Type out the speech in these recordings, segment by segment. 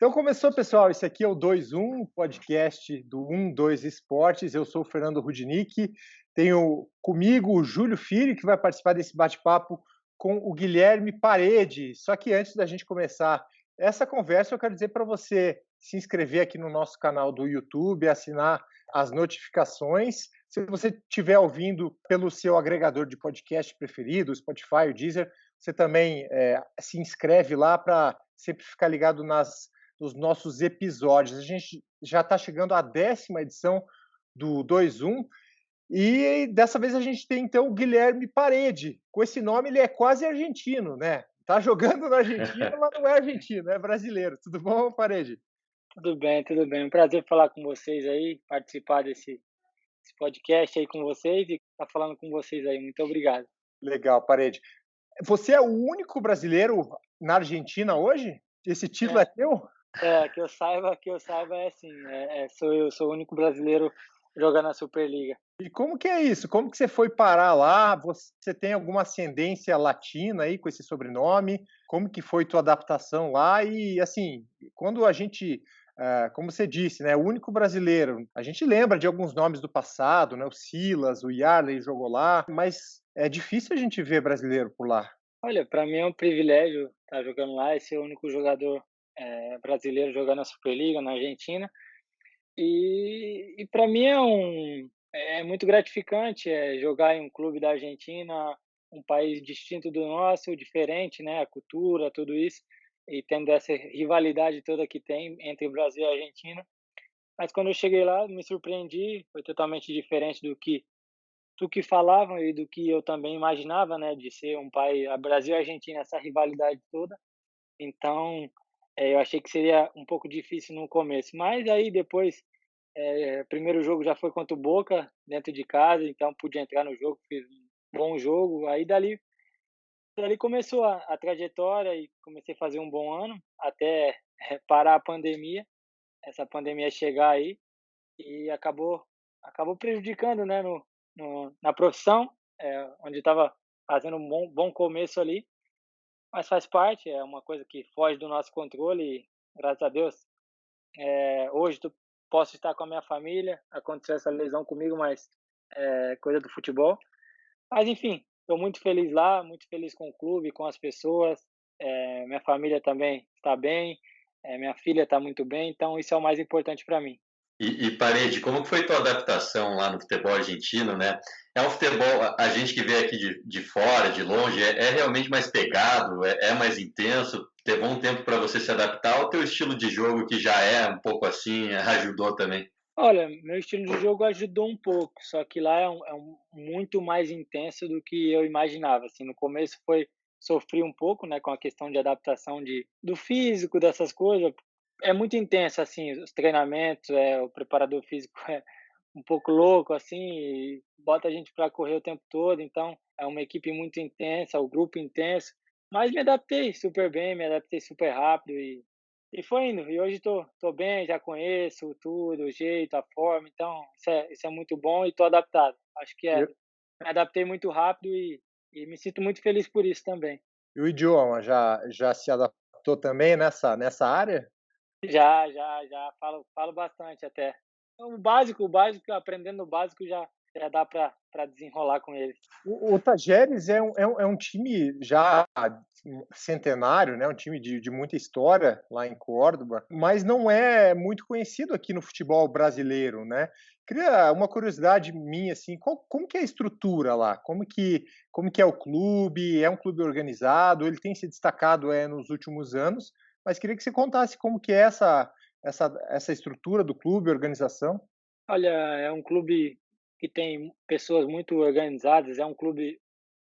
Então começou, pessoal. Esse aqui é o 2-1, podcast do 1-2 Esportes. Eu sou o Fernando Rudnick. Tenho comigo o Júlio Filho, que vai participar desse bate-papo com o Guilherme Parede. Só que antes da gente começar essa conversa, eu quero dizer para você se inscrever aqui no nosso canal do YouTube, assinar as notificações. Se você estiver ouvindo pelo seu agregador de podcast preferido, o Spotify, o Deezer, você também se inscreve lá para sempre ficar ligado nos nossos episódios. A gente já está chegando à 10ª edição do 2-1 e dessa vez a gente tem então o Guilherme Parede. Com esse nome ele é quase argentino, né? Tá jogando na Argentina, mas não é argentino, é brasileiro. Tudo bom, Parede? Tudo bem, tudo bem. Um prazer falar com vocês aí, participar desse podcast aí com vocês e estar falando com vocês aí. Muito obrigado. Legal, Parede. Você é o único brasileiro na Argentina hoje? Esse título é É, teu? que eu saiba é assim, sou eu, sou o único brasileiro jogando na Superliga. E como que é isso? Como que você foi parar lá? Você tem alguma ascendência latina aí com esse sobrenome? Como que foi tua adaptação lá? E assim, quando a gente, como você disse, né, o único brasileiro, a gente lembra de alguns nomes do passado, né? O Silas, o Yarley jogou lá, mas é difícil a gente ver brasileiro por lá. Olha, para mim é um privilégio estar jogando lá e ser o único jogador brasileiro jogando na Superliga, na Argentina. E para mim é muito gratificante, jogar em um clube da Argentina, um país distinto do nosso, diferente, né, a cultura, tudo isso, e tendo essa rivalidade toda que tem entre o Brasil e a Argentina. Mas quando eu cheguei lá, me surpreendi, foi totalmente diferente do que falavam e do que eu também imaginava, né, de ser um país, a Brasil e a Argentina, essa rivalidade toda. Então, eu achei que seria um pouco difícil no começo, mas aí depois primeiro jogo já foi contra o Boca, dentro de casa, então pude entrar no jogo, fiz um bom jogo. Aí dali começou a trajetória e comecei a fazer um bom ano, até parar a pandemia, essa pandemia chegar aí, e acabou prejudicando, né, na profissão, onde estava fazendo um bom começo ali, mas faz parte, é uma coisa que foge do nosso controle e, graças a Deus, hoje posso estar com a minha família, aconteceu essa lesão comigo, mas é coisa do futebol. Mas enfim, estou muito feliz lá, muito feliz com o clube, com as pessoas, minha família também está bem, minha filha está muito bem, então isso é o mais importante para mim. E Parede, como que foi tua adaptação lá no futebol argentino, né? É um futebol, a gente que vê aqui de fora, de longe, é realmente mais pegado, é mais intenso, levou um tempo para você se adaptar ao teu estilo de jogo, que já é um pouco assim, ajudou também. Olha, meu estilo de jogo ajudou um pouco, só que lá é muito mais intenso do que eu imaginava, assim, no começo sofri um pouco, né, com a questão de adaptação do físico, dessas coisas, é muito intenso, assim, os treinamentos, o preparador físico é um pouco louco, assim, e bota a gente para correr o tempo todo, então é uma equipe muito intensa, o grupo intenso, mas me adaptei super bem, me adaptei super rápido e foi indo. E hoje tô bem, já conheço tudo, o jeito, a forma, então isso é muito bom e tô adaptado. Acho que me adaptei muito rápido e me sinto muito feliz por isso também. E o idioma já se adaptou também nessa área? Já, falo bastante até. O básico, aprendendo o básico já dá para desenrolar com eles. O Tajeres é um time já centenário, né, um time de muita história lá em Córdoba, mas não é muito conhecido aqui no futebol brasileiro, né. Queria uma curiosidade minha, assim, como que é a estrutura lá? Como que é o clube? É um clube organizado? Ele tem se destacado, nos últimos anos, mas queria que você contasse como que é essa estrutura do clube, organização. Olha, é um clube que tem pessoas muito organizadas, é um clube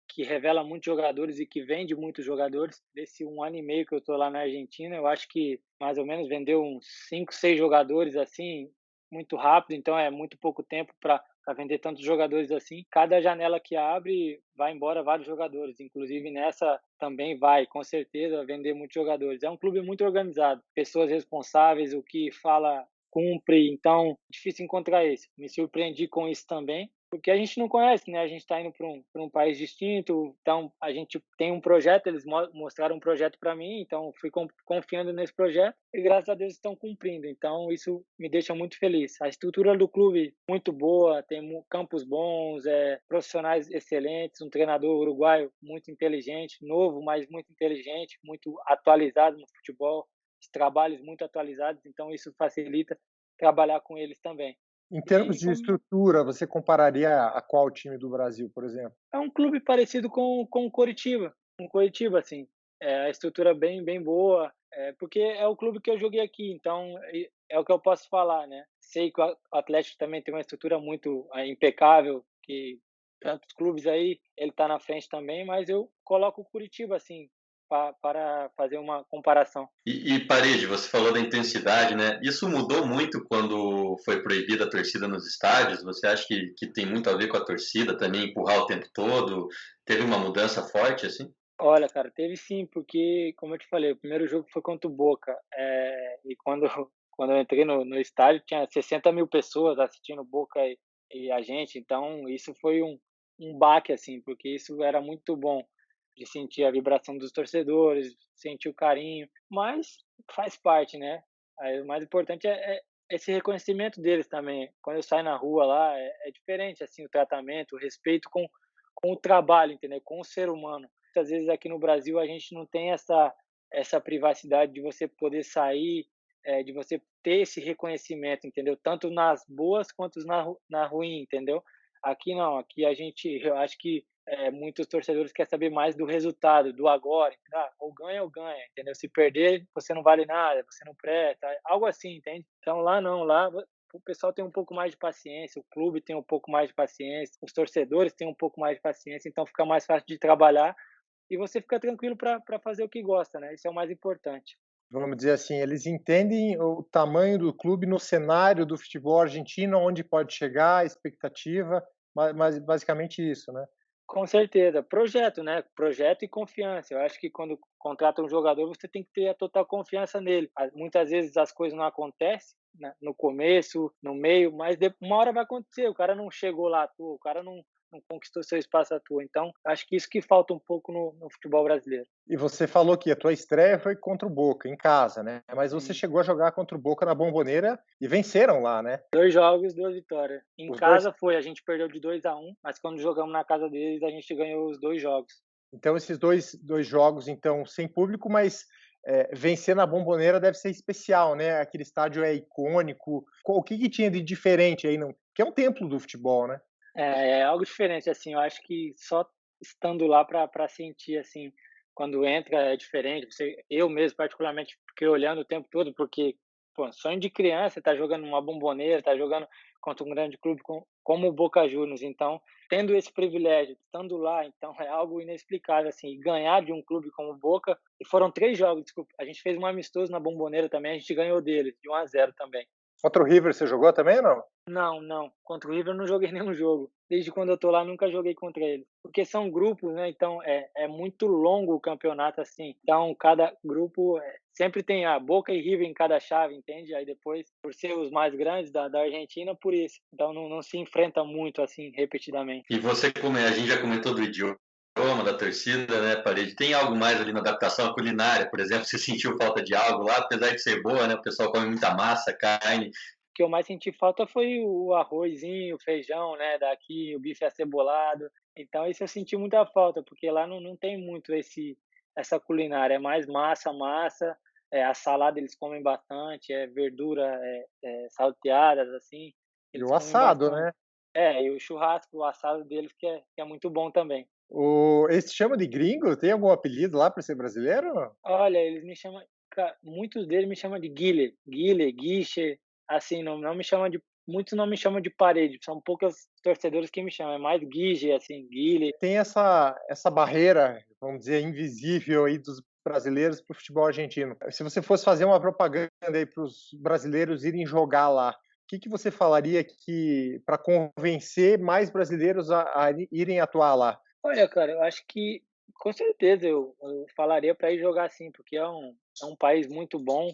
que revela muitos jogadores e que vende muitos jogadores. Desse um ano e meio que eu estou lá na Argentina, eu acho que mais ou menos vendeu uns 5, 6 jogadores assim, muito rápido, então é muito pouco tempo para vender tantos jogadores assim. Cada janela que abre, vai embora vários jogadores, inclusive nessa também vai, com certeza, vender muitos jogadores. É um clube muito organizado, pessoas responsáveis, o que fala cumpre, então difícil encontrar esse. Me surpreendi com isso também. porque a gente não conhece, né? A gente está indo para um país distinto, então a gente tem um projeto, eles mostraram um projeto para mim, então fui confiando nesse projeto e graças a Deus estão cumprindo. Então isso me deixa muito feliz. A estrutura do clube muito boa, tem campos bons, profissionais excelentes, um treinador uruguaio muito inteligente, novo, mas muito inteligente, muito atualizado no futebol, os trabalhos muito atualizados, então isso facilita trabalhar com eles também. Em termos E de como estrutura, você compararia a qual time do Brasil, por exemplo? é um clube parecido com o Coritiba, assim, a estrutura bem boa, porque é o clube que eu joguei aqui, então é o que eu posso falar, né. Sei que o Atlético também tem uma estrutura muito, impecável, que tantos clubes aí, ele está na frente também, mas eu coloco o Curitiba, assim, para fazer uma comparação. E Parede, você falou da intensidade, né? Isso mudou muito quando foi proibida a torcida nos estádios? Você acha que tem muito a ver com a torcida também, empurrar o tempo todo? Teve uma mudança forte, assim? Olha, cara, teve sim, porque, como eu te falei, o primeiro jogo foi contra o Boca, e quando quando eu entrei no estádio tinha 60.000 pessoas assistindo o Boca e a gente, então isso foi um baque, assim, porque isso era muito bom, de sentir a vibração dos torcedores, sentir o carinho, mas faz parte, né. Aí o mais importante é esse reconhecimento deles também. Quando eu saio na rua lá, é diferente, assim, o tratamento, o respeito com o trabalho, entendeu, com o ser humano. Muitas vezes aqui no Brasil a gente não tem essa privacidade de você poder sair, de você ter esse reconhecimento, entendeu? Tanto nas boas quanto na ruim, entendeu? Aqui não, aqui a gente, eu acho que muitos torcedores querem saber mais do resultado, do agora, ou ganha, entendeu? Se perder, você não vale nada, você não presta, algo assim, entende? Então lá não, lá o pessoal tem um pouco mais de paciência, o clube tem um pouco mais de paciência, os torcedores têm um pouco mais de paciência, então fica mais fácil de trabalhar e você fica tranquilo para fazer o que gosta, né, isso é o mais importante. Vamos dizer assim, eles entendem o tamanho do clube no cenário do futebol argentino, onde pode chegar, a expectativa, mas basicamente isso, né? Com certeza, projeto, né, projeto e confiança, eu acho que quando contrata um jogador você tem que ter a total confiança nele, muitas vezes as coisas não acontecem, né, no começo, no meio, mas uma hora vai acontecer, o cara não chegou lá à toa, o cara não conquistou seu espaço à toa, então acho que isso que falta um pouco no futebol brasileiro. E você falou que a tua estreia foi contra o Boca, em casa, né? Mas você Sim. chegou a jogar contra o Boca na Bomboneira e venceram lá, né? 2 jogos, 2 vitórias. Em Os dois. casa a gente perdeu de 2-1, mas quando jogamos na casa deles, a gente ganhou os 2 jogos. Então, esses dois jogos, então, sem público, mas vencer na Bomboneira deve ser especial, né? Aquele estádio é icônico. O que tinha de diferente aí? Não? Que é um templo do futebol, né? É algo diferente, assim, eu acho que só estando lá para sentir, assim, quando entra é diferente. Eu mesmo, particularmente, fiquei olhando o tempo todo, porque, pô, sonho de criança, tá jogando numa Bomboneira, tá jogando contra um grande clube como o Boca Juniors. Então, tendo esse privilégio, estando lá, então é algo inexplicável, assim, e ganhar de um clube como o Boca. E foram 3 jogos, desculpa, a gente fez um amistoso na Bomboneira também, a gente ganhou deles, de 1-0 também. Contra o River você jogou também ou não? Não, não. Contra o River eu não joguei nenhum jogo. Desde quando eu tô lá, nunca joguei contra ele. Porque são grupos, né, então é muito longo o campeonato, assim. Então cada grupo, sempre tem a Boca e River em cada chave, entende? Aí depois, por ser os mais grandes da Argentina, por isso. Então não se enfrenta muito, assim, repetidamente. E você, como a gente já comentou do idioma da torcida, né, Parede? Tem algo mais ali na adaptação à culinária, por exemplo, você sentiu falta de algo lá, apesar de ser boa, né? O pessoal come muita massa, carne. O que eu mais senti falta foi o arrozinho, o feijão, né, daqui, o bife acebolado. Então isso eu senti muita falta, porque lá não tem muito essa culinária, é mais massa, a salada eles comem bastante, verdura, salteadas, assim, E eles o comem assado, bastante. né? E o churrasco, o assado deles que é muito bom também. Eles te chamam de gringo? Tem algum apelido lá por ser brasileiro ou não? Olha, eles me chamam, muitos deles me chamam de Guiche, assim, não me chamam de, muitos não me chamam de Parede, são poucos torcedores que me chamam, é mais Guige, assim, Guile. Tem essa barreira, vamos dizer, invisível aí dos brasileiros para o futebol argentino. Se você fosse fazer uma propaganda aí para os brasileiros irem jogar lá, o que você falaria que para convencer mais brasileiros a irem atuar lá? Olha, cara, eu acho que com certeza eu falaria para ir jogar assim, porque é um país muito bom,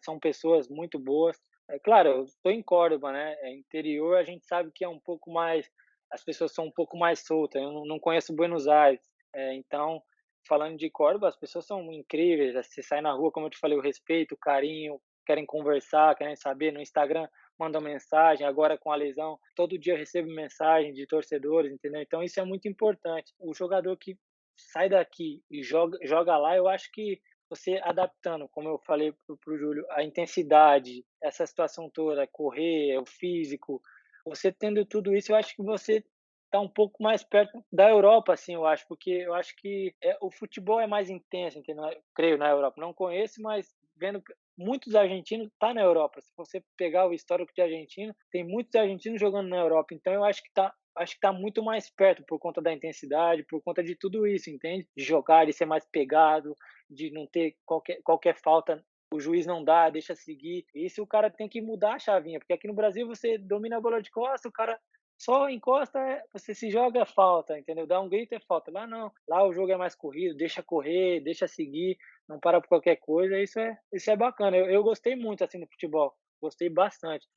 são pessoas muito boas. É claro, eu estou em Córdoba, né, interior, a gente sabe que é um pouco mais, as pessoas são um pouco mais soltas. Eu não conheço Buenos Aires, então, falando de Córdoba, as pessoas são incríveis. Você sai na rua, como eu te falei, o respeito, o carinho, querem conversar, querem saber. No Instagram, mandam mensagem. Agora, com a lesão, todo dia eu recebo mensagem de torcedores, entendeu? Então, isso é muito importante. O jogador que sai daqui e joga lá, eu acho que você adaptando, como eu falei pro Júlio, a intensidade, essa situação toda, correr, o físico, você tendo tudo isso, eu acho que você tá um pouco mais perto da Europa, assim, eu acho, porque eu acho que o futebol é mais intenso, entendeu? Creio, na Europa. Não conheço, mas vendo que muitos argentinos tá na Europa. Se você pegar o histórico de argentino, tem muitos argentinos jogando na Europa. Então eu acho que tá muito mais perto por conta da intensidade, por conta de tudo isso, entende? De jogar, de ser mais pegado, de não ter qualquer falta, o juiz não dá, deixa seguir. Isso o cara tem que mudar a chavinha, porque aqui no Brasil você domina a bola de costa, o cara só encosta, você se joga, é falta, entendeu? Dá um grito, é falta. Lá não, lá o jogo é mais corrido, deixa correr, deixa seguir, não para por qualquer coisa, isso é bacana. Eu gostei muito assim do futebol, gostei bastante.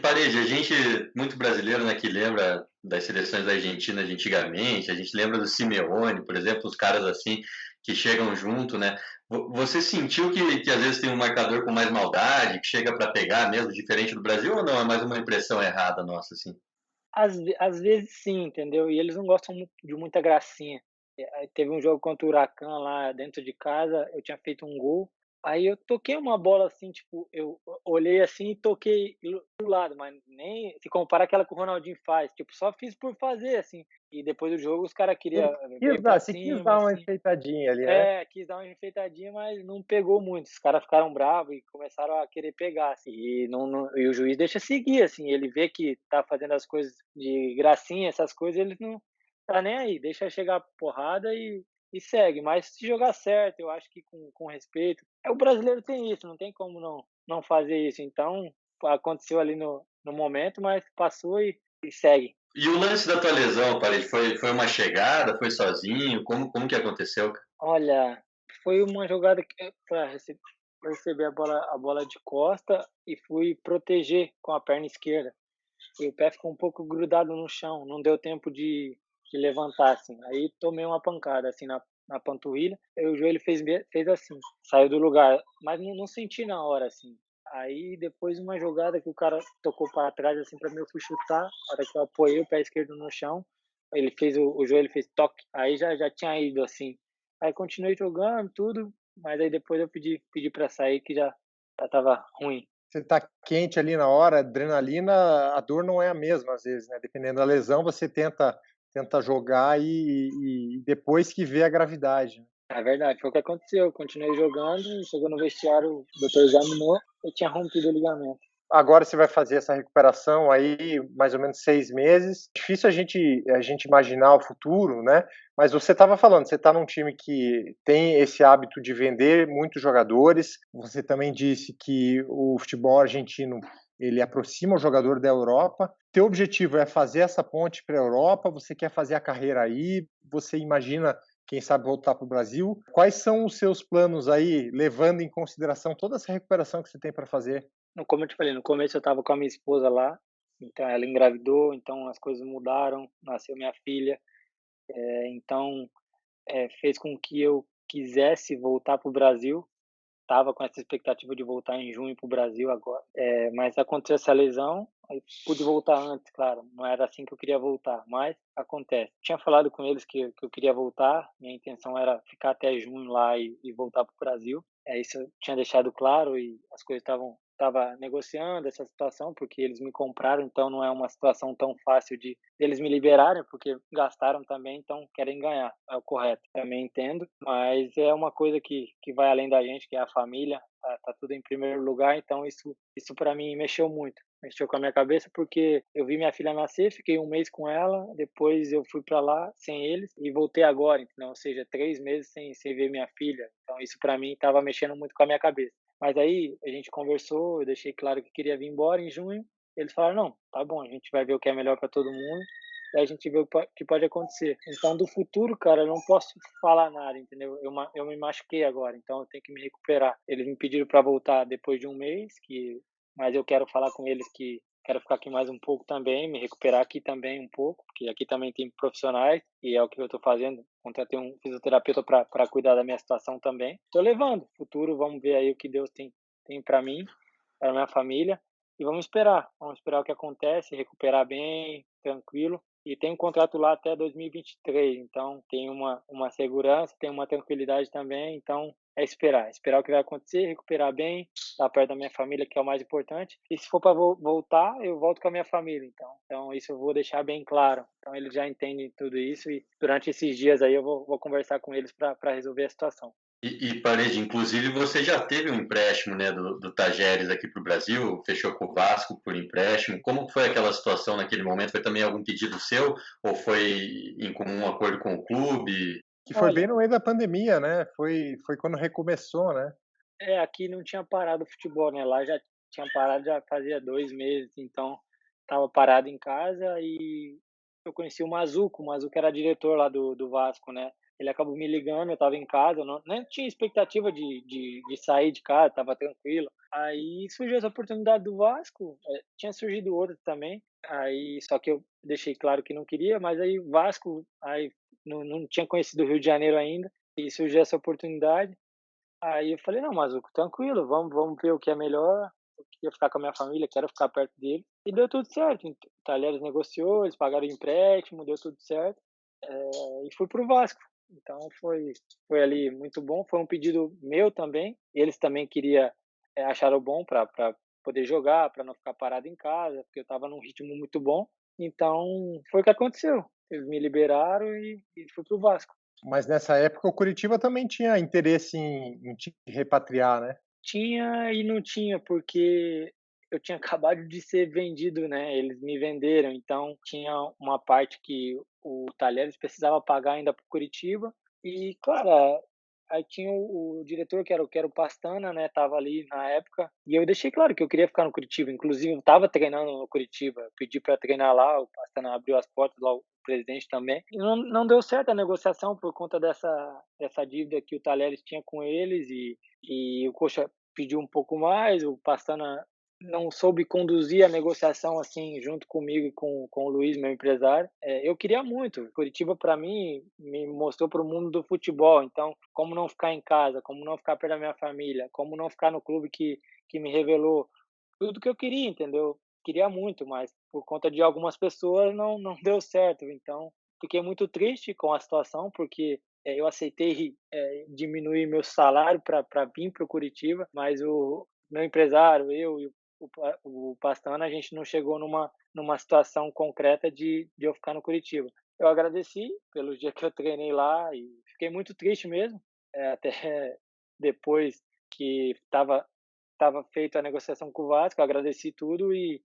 Parede, a gente, muito brasileiro, né, que lembra das seleções da Argentina de antigamente, a gente lembra do Simeone, por exemplo, os caras assim que chegam junto, né? Você sentiu que às vezes tem um marcador com mais maldade, que chega para pegar mesmo, diferente do Brasil, ou não? É mais uma impressão errada nossa, assim? Às vezes sim, entendeu? E eles não gostam de muita gracinha. Aí teve um jogo contra o Huracan lá dentro de casa, eu tinha feito um gol, aí eu toquei uma bola assim, tipo, eu olhei assim e toquei pro lado, mas nem se compara aquela que o Ronaldinho faz, tipo, só fiz por fazer, assim. E depois do jogo os caras queriam veio pra Você quis cima, dar uma assim. enfeitadinha ali, né? Quis dar uma enfeitadinha, mas não pegou muito. Os caras ficaram bravos e começaram a querer pegar, assim. E o juiz deixa seguir, assim. Ele vê que tá fazendo as coisas de gracinha, essas coisas, ele não tá nem aí. Deixa chegar a porrada e segue. Mas se jogar certo, eu acho que com respeito. O brasileiro tem isso, não tem como não fazer isso. Então, aconteceu ali no momento, mas passou e segue. E o lance da tua lesão, Parede, foi uma chegada, foi sozinho? Como que aconteceu? Olha, foi uma jogada que para receber a bola de costa e fui proteger com a perna esquerda. E o pé ficou um pouco grudado no chão, não deu tempo de levantar, assim. Aí tomei uma pancada, assim, na panturrilha, e o joelho fez assim, saiu do lugar, mas não senti na hora, assim. Aí depois uma jogada que o cara tocou para trás, assim, para mim, eu fui chutar, a hora que eu apoiei o pé esquerdo no chão, ele fez o joelho fez toque, aí já tinha ido, assim. Aí continuei jogando tudo, mas aí depois eu pedi para sair que já estava ruim. Você tá quente ali na hora, adrenalina, a dor não é a mesma às vezes, né? Dependendo da lesão, você tenta jogar e depois que vê a gravidade, né? É verdade, foi o que aconteceu. Eu continuei jogando, chegou no vestiário, o doutor examinou, eu tinha rompido o ligamento. Agora você vai fazer essa recuperação aí mais ou menos 6 meses. Difícil a gente imaginar o futuro, né? Mas você estava falando, você está num time que tem esse hábito de vender muitos jogadores. Você também disse que o futebol argentino ele aproxima o jogador da Europa. Teu objetivo é fazer essa ponte para a Europa? Você quer fazer a carreira aí? Você imagina, quem sabe, voltar para o Brasil? Quais são os seus planos aí, levando em consideração toda essa recuperação que você tem para fazer? Como eu te falei, no começo eu estava com a minha esposa lá, então ela engravidou, então as coisas mudaram, nasceu minha filha, então fez com que eu quisesse voltar para o Brasil. Estava com essa expectativa de voltar em junho para o Brasil agora, mas aconteceu essa lesão, aí pude voltar antes, claro, não era assim que eu queria voltar, mas acontece. Tinha falado com eles que eu queria voltar, minha intenção era ficar até junho lá e voltar para o Brasil, isso eu tinha deixado claro e as coisas estava negociando essa situação, porque eles me compraram, então não é uma situação tão fácil de eles me liberarem, porque gastaram também, então querem ganhar, é o correto. Também entendo, mas é uma coisa que vai além da gente, que é a família, tá tudo em primeiro lugar, então isso para mim mexeu muito. Mexeu com a minha cabeça porque eu vi minha filha nascer, fiquei um mês com ela, depois eu fui para lá sem eles e voltei agora, então, ou seja, 3 meses sem ver minha filha. Então isso para mim estava mexendo muito com a minha cabeça. Mas aí a gente conversou, eu deixei claro que queria vir embora em junho. Eles falaram: não, tá bom, a gente vai ver o que é melhor para todo mundo. E aí a gente vê o que pode acontecer. Então, do futuro, cara, eu não posso falar nada, entendeu? Eu me machuquei agora, então eu tenho que me recuperar. Eles me pediram para voltar depois de um mês, mas eu quero falar com eles que quero ficar aqui mais um pouco também, me recuperar aqui também um pouco, porque aqui também tem profissionais e é o que eu estou fazendo. Contratei um fisioterapeuta para cuidar da minha situação também. Estou levando. Futuro, vamos ver aí o que Deus tem para mim, para minha família. E vamos esperar o que acontece, recuperar bem, tranquilo. E tem um contrato lá até 2023, então tem uma segurança, tem uma tranquilidade também, então é esperar o que vai acontecer, recuperar bem, estar perto da minha família, que é o mais importante. E se for para voltar, eu volto com a minha família, então isso eu vou deixar bem claro. Então eles já entendem tudo isso e durante esses dias aí eu vou conversar com eles para resolver a situação. Parede, inclusive você já teve um empréstimo, né, do Tajeres aqui para o Brasil, fechou com o Vasco por empréstimo. Como foi aquela situação naquele momento? Foi também algum pedido seu ou foi em comum acordo com o clube? Que foi bem Olha, no meio da pandemia, né? Foi quando recomeçou, né? aqui não tinha parado o futebol, né? Lá já tinha parado já fazia 2 meses, então estava parado em casa e eu conheci o Mazuco era diretor lá do Vasco, né? Ele acabou me ligando, eu estava em casa, não nem tinha expectativa de sair de casa, estava tranquilo. Aí surgiu essa oportunidade do Vasco, tinha surgido outra também, aí só que eu deixei claro que não queria, mas aí Vasco, aí não tinha conhecido o Rio de Janeiro ainda, e surgiu essa oportunidade. Aí eu falei: "Não, Mazuco, tranquilo, vamos ver o que é melhor, eu queria ficar com a minha família, quero ficar perto dele". E deu tudo certo, o Talheres negociou, eles pagaram o empréstimo, deu tudo certo, e fui para o Vasco. Então foi ali muito bom, foi um pedido meu também, eles também acharam bom para poder jogar, para não ficar parado em casa, porque eu estava num ritmo muito bom, então foi o que aconteceu, eles me liberaram e fui para o Vasco. Mas nessa época o Curitiba também tinha interesse em te repatriar, né? Tinha e não tinha, porque eu tinha acabado de ser vendido, né, eles me venderam, então tinha uma parte que o Talheres precisava pagar ainda para o Curitiba e, cara, aí tinha o diretor que era o Pastana, né, estava ali na época, e eu deixei claro que eu queria ficar no Curitiba, inclusive eu estava treinando no Curitiba, eu pedi para treinar lá, o Pastana abriu as portas lá, o presidente também, e não deu certo a negociação por conta dessa dívida que o Talheres tinha com eles e o coxa pediu um pouco mais, o Pastana não soube conduzir a negociação, assim, junto comigo e com o Luiz, meu empresário. Eu queria muito, Curitiba para mim me mostrou para o mundo do futebol, então como não ficar em casa, como não ficar perto da minha família, como não ficar no clube que me revelou tudo que eu queria, entendeu? Queria muito, mas por conta de algumas pessoas não deu certo, então fiquei muito triste com a situação, porque, eu aceitei, diminuir meu salário para vir para o Curitiba, mas o meu empresário, eu e o Pastana, a gente não chegou numa situação concreta de eu ficar no Curitiba. Eu agradeci pelo dia que eu treinei lá e fiquei muito triste mesmo, até depois que estava feita a negociação com o Vasco, eu agradeci tudo e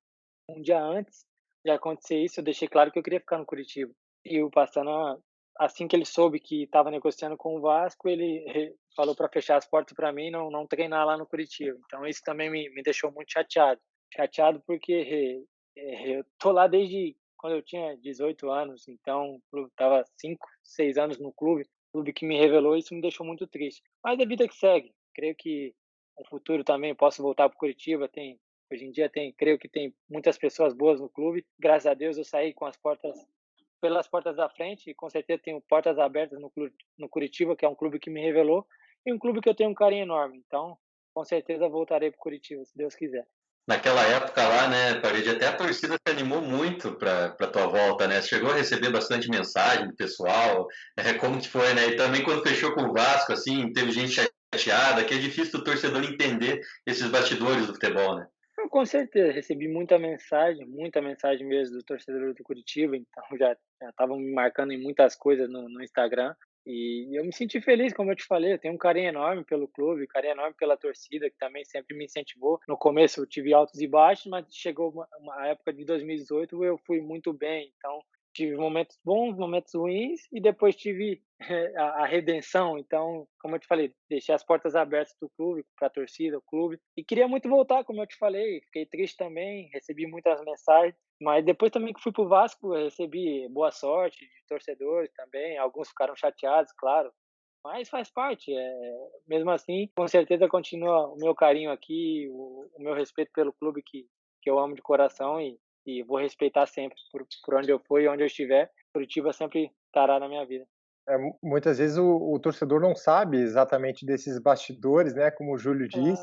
um dia antes de acontecer isso, eu deixei claro que eu queria ficar no Curitiba. E o Pastana, assim que ele soube que estava negociando com o Vasco, ele falou para fechar as portas para mim e não treinar lá no Curitiba. Então isso também me deixou muito chateado. Chateado porque eu tô lá desde quando eu tinha 18 anos, então eu estava 5, 6 anos no clube que me revelou, isso me deixou muito triste. Mas a vida que segue. Creio que no futuro também posso voltar para o Curitiba, hoje em dia creio que tem muitas pessoas boas no clube. Graças a Deus eu saí com as portas pelas portas da frente e com certeza tenho portas abertas no Curitiba, que é um clube que me revelou e um clube que eu tenho um carinho enorme. Então, com certeza voltarei para o Curitiba, se Deus quiser. Naquela época lá, né, Parede, até a torcida se animou muito para tua volta, né? Você chegou a receber bastante mensagem do pessoal, como que foi, né? E também quando fechou com o Vasco, assim, teve gente chateada, que é difícil o torcedor entender esses bastidores do futebol, né? Não, com certeza, recebi muita mensagem mesmo do torcedor do Curitiba, então já estavam me marcando em muitas coisas no Instagram. E eu me senti feliz, como eu te falei, eu tenho um carinho enorme pelo clube, carinho enorme pela torcida, que também sempre me incentivou. No começo eu tive altos e baixos, mas chegou uma época de 2018 eu fui muito bem, então tive momentos bons, momentos ruins e depois tive a redenção. Então, como eu te falei, deixei as portas abertas do clube, para a torcida, o clube. E queria muito voltar, como eu te falei. Fiquei triste também, recebi muitas mensagens. Mas depois também que fui para o Vasco, eu recebi boa sorte de torcedores também. Alguns ficaram chateados, claro. Mas faz parte. Mesmo assim, com certeza continua o meu carinho aqui, o meu respeito pelo clube que eu amo de coração e vou respeitar sempre por onde eu for e onde eu estiver. Curitiba sempre estará na minha vida. Muitas vezes o torcedor não sabe exatamente desses bastidores, né, como o Júlio diz.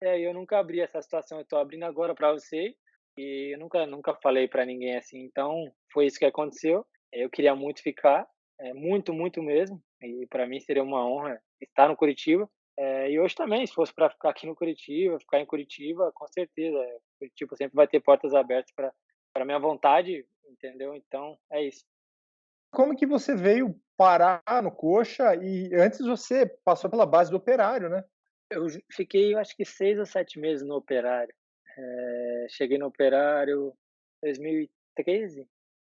Ah, eu nunca abri essa situação, eu tô abrindo agora para você, e eu nunca falei para ninguém assim, então foi isso que aconteceu. Eu queria muito ficar, muito, muito mesmo, e para mim seria uma honra estar no Curitiba. E hoje também, se fosse para ficar aqui no Curitiba, ficar em Curitiba, com certeza, Curitiba sempre vai ter portas abertas para minha vontade, entendeu? Então é isso. Como que você veio parar no Coxa e antes você passou pela base do Operário, né? Fiquei, eu acho que 6 ou 7 meses no Operário. Cheguei no Operário 2013?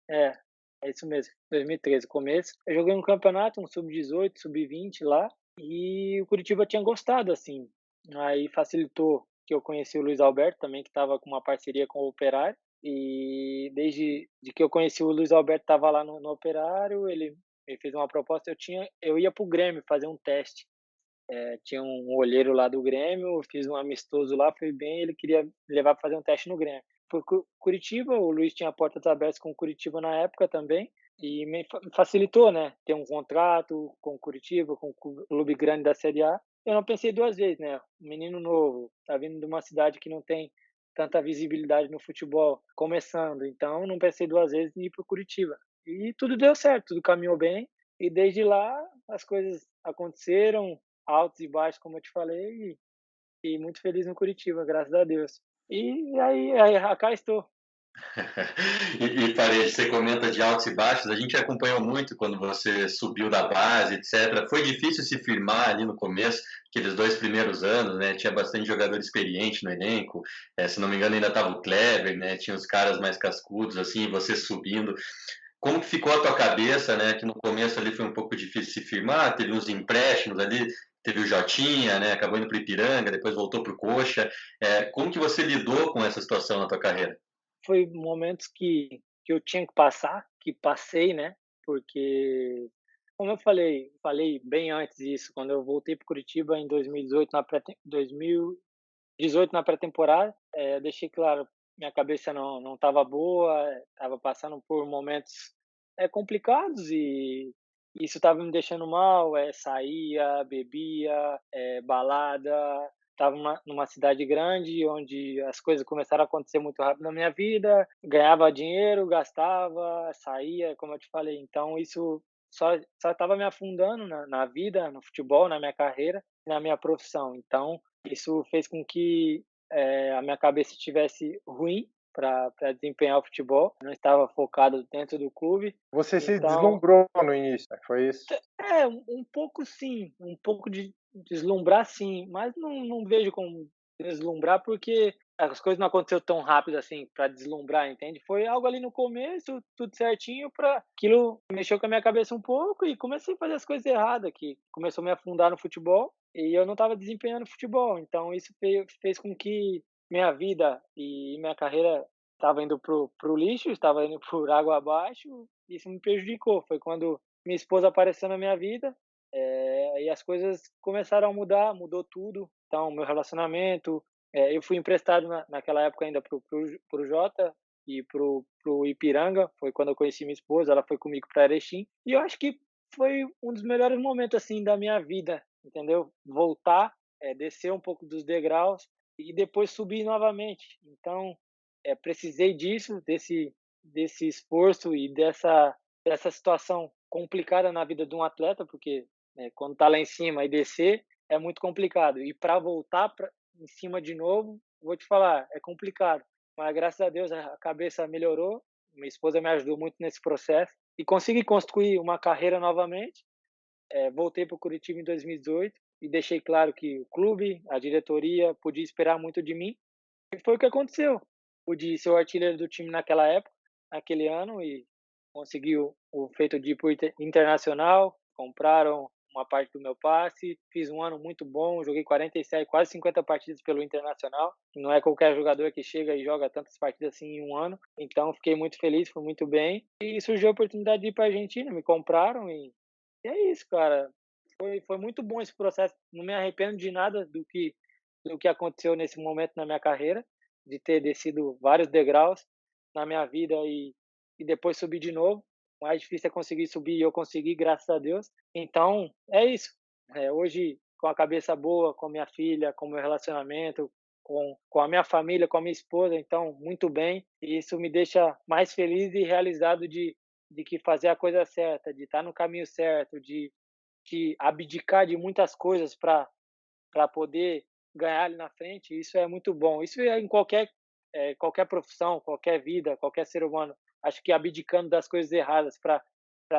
É, é isso mesmo, 2013, começo. Eu joguei um campeonato, um sub-18, sub-20 lá, e o Curitiba tinha gostado, assim. Aí facilitou que eu conheci o Luiz Alberto também, que estava com uma parceria com o Operário. E desde que eu conheci o Luiz Alberto, estava lá no Operário, ele fez uma proposta, eu ia para o Grêmio fazer um teste. Tinha um olheiro lá do Grêmio, fiz um amistoso lá, foi bem, ele queria me levar para fazer um teste no Grêmio. Fui Curitiba, o Luiz tinha portas abertas com o Curitiba na época também, e me facilitou, né, ter um contrato com o Curitiba, com o clube grande da Série A. Eu não pensei 2 vezes, né, um menino novo, tá vindo de uma cidade que não tem tanta visibilidade no futebol, começando, então não pensei 2 vezes em ir para o Curitiba. E tudo deu certo, tudo caminhou bem, e desde lá as coisas aconteceram, altos e baixos, como eu te falei, e muito feliz no Curitiba, graças a Deus. E aí cá estou. Parede, você comenta de altos e baixos, a gente acompanhou muito quando você subiu da base, etc. Foi difícil se firmar ali no começo, aqueles 2 primeiros anos, né? Tinha bastante jogador experiente no elenco, se não me engano ainda estava o Kleber, né? Tinha os caras mais cascudos, assim, você subindo. Como que ficou a tua cabeça, né? Que no começo ali foi um pouco difícil se firmar, teve uns empréstimos ali, teve o Jotinha, né? Acabou indo para o Ipiranga, depois voltou para o Coxa. Como que você lidou com essa situação na tua carreira? Foi momentos que eu tinha que passar, que passei, né, porque, como eu falei bem antes disso, quando eu voltei para Curitiba em 2018 2018 na pré-temporada, eu deixei claro, minha cabeça não estava boa, estava passando por momentos, complicados e isso estava me deixando mal, saía, bebia, balada, estava numa cidade grande onde as coisas começaram a acontecer muito rápido na minha vida, ganhava dinheiro, gastava, saía, como eu te falei, então isso só estava me afundando na vida, no futebol, na minha carreira, na minha profissão. Então isso fez com que, a minha cabeça estivesse ruim para desempenhar o futebol, não estava focado dentro do clube, Você se então deslumbrou no início, né, foi isso? um pouco sim, um pouco de deslumbrar sim, mas não vejo como deslumbrar, porque as coisas não aconteceu tão rápido assim para deslumbrar, entende? Foi algo ali no começo, tudo certinho, para aquilo mexeu com a minha cabeça um pouco e comecei a fazer as coisas erradas, que começou a me afundar no futebol e eu não estava desempenhando futebol, então isso fez com que minha vida e minha carreira estava indo pro lixo, estava indo por água abaixo, isso me prejudicou. Foi quando minha esposa apareceu na minha vida, e as coisas começaram a mudar, mudou tudo. Então, meu relacionamento, eu fui emprestado naquela época ainda pro Jota e pro Ipiranga, foi quando eu conheci minha esposa, ela foi comigo para Erechim, e eu acho que foi um dos melhores momentos, assim, da minha vida, entendeu? Voltar, descer um pouco dos degraus e depois subir novamente. Então, precisei disso, desse esforço e dessa situação complicada na vida de um atleta, porque, quando tá lá em cima e descer é muito complicado. E para voltar em cima de novo, vou te falar, é complicado. Mas graças a Deus a cabeça melhorou, minha esposa me ajudou muito nesse processo e consegui construir uma carreira novamente. Voltei para o Curitiba em 2018 e deixei claro que o clube, a diretoria podia esperar muito de mim. E foi o que aconteceu. Pude ser o artilheiro do time naquela época, naquele ano, e consegui o feito de ir para o Internacional. Compraram uma parte do meu passe, fiz um ano muito bom, joguei 47, quase 50 partidas pelo Internacional. Não é qualquer jogador que chega e joga tantas partidas assim em um ano. Então fiquei muito feliz, fui muito bem. E surgiu a oportunidade de ir para a Argentina, me compraram e é isso, cara. Foi muito bom esse processo. Não me arrependo de nada do que aconteceu nesse momento na minha carreira. de ter descido vários degraus na minha vida e depois subir de novo. O mais difícil é conseguir subir e eu consegui, graças a Deus. Então, é isso. Hoje, com a cabeça boa, com minha filha, com o meu relacionamento, com a minha família, com a minha esposa, então, muito bem. E isso me deixa mais feliz e realizado de que fazer a coisa certa, de estar no caminho certo, de abdicar de muitas coisas para poder ganhar ali na frente, isso é muito bom. Isso é em qualquer profissão, qualquer vida, qualquer ser humano. Acho que abdicando das coisas erradas para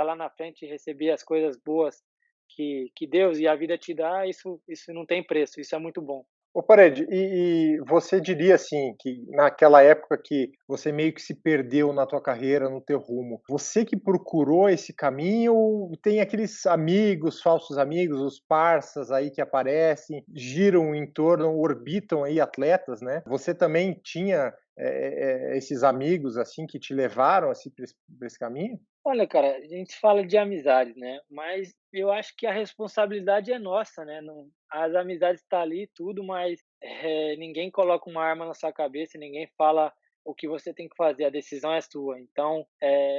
lá na frente receber as coisas boas que Deus e a vida te dá, isso não tem preço, isso é muito bom. Ô Parede, e você diria assim que naquela época que você meio que se perdeu na tua carreira, no teu rumo, você que procurou esse caminho ou tem aqueles amigos, falsos amigos, os parças aí que aparecem, giram em torno, orbitam aí atletas, né? Você também tinha esses amigos assim que te levaram assim para esse caminho? Olha, cara, a gente fala de amizade, né, mas eu acho que a responsabilidade é nossa, né, não as amizades tá ali tudo, mas, ninguém coloca uma arma na sua cabeça, ninguém fala o que você tem que fazer, a decisão é sua. Então,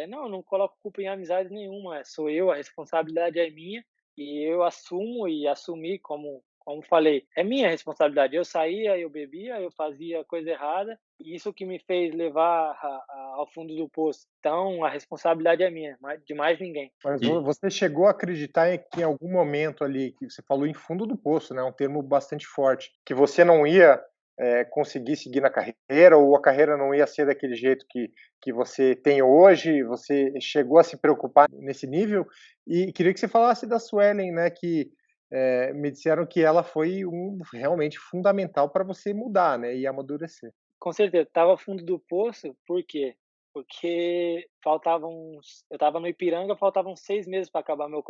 não coloco culpa em amizade nenhuma, sou eu, a responsabilidade é minha, e eu assumo e assumi como falei, é minha responsabilidade. Eu saía, eu bebia, eu fazia coisa errada, e isso que me fez levar ao fundo do poço. Então, a responsabilidade é minha, de mais ninguém. Mas E, você chegou a acreditar que em algum momento ali, que você falou em fundo do poço, né, um termo bastante forte, que você não ia conseguir seguir na carreira ou a carreira não ia ser daquele jeito que você tem hoje? Você chegou a se preocupar nesse nível? E queria que você falasse da Suelen, né, que me disseram que ela foi realmente fundamental para você mudar, né, e amadurecer. Com certeza, estava fundo do poço, por quê? Porque eu estava no Ipiranga, faltavam 6 meses para acabar meu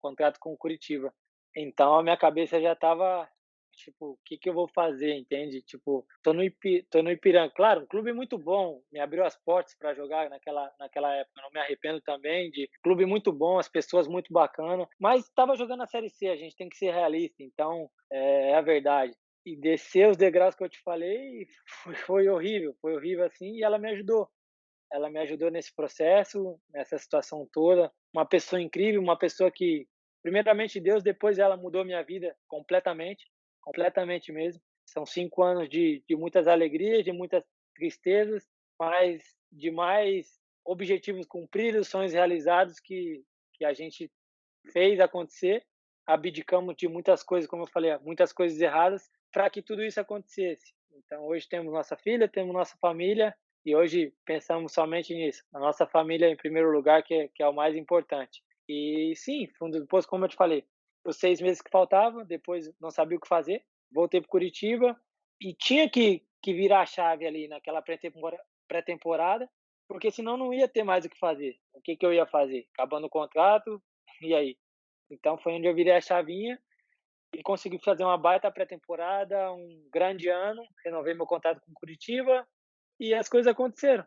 contrato com o Curitiba. Então a minha cabeça já estava, tipo: "O que que eu vou fazer?", entende? Tipo, tô no Ipiranga. Claro, um clube muito bom, me abriu as portas para jogar naquela época, não me arrependo também de clube muito bom, as pessoas muito bacana, mas estava jogando a Série C, a gente tem que ser realista, então, é a verdade. E descer os degraus que eu te falei foi horrível, assim, e ela me ajudou. Ela me ajudou nesse processo, nessa situação toda. Uma pessoa incrível, uma pessoa que, primeiramente Deus, depois ela mudou minha vida completamente, completamente mesmo. São 5 anos de muitas alegrias, de muitas tristezas, mas de mais objetivos cumpridos, sonhos realizados que a gente fez acontecer, abdicamos de muitas coisas, como eu falei, muitas coisas erradas, para que tudo isso acontecesse. Então, hoje temos nossa filha, temos nossa família, e hoje pensamos somente nisso. A nossa família em primeiro lugar, que é o mais importante. E sim, fundo do poço, como eu te falei, os 6 meses que faltavam, depois não sabia o que fazer, voltei para Curitiba e tinha que virar a chave ali naquela pré-temporada, porque senão não ia ter mais o que fazer. O que que eu ia fazer? Acabando o contrato, e aí? Então foi onde eu virei a chavinha e consegui fazer uma baita pré-temporada, um grande ano, renovei meu contrato com Curitiba e as coisas aconteceram.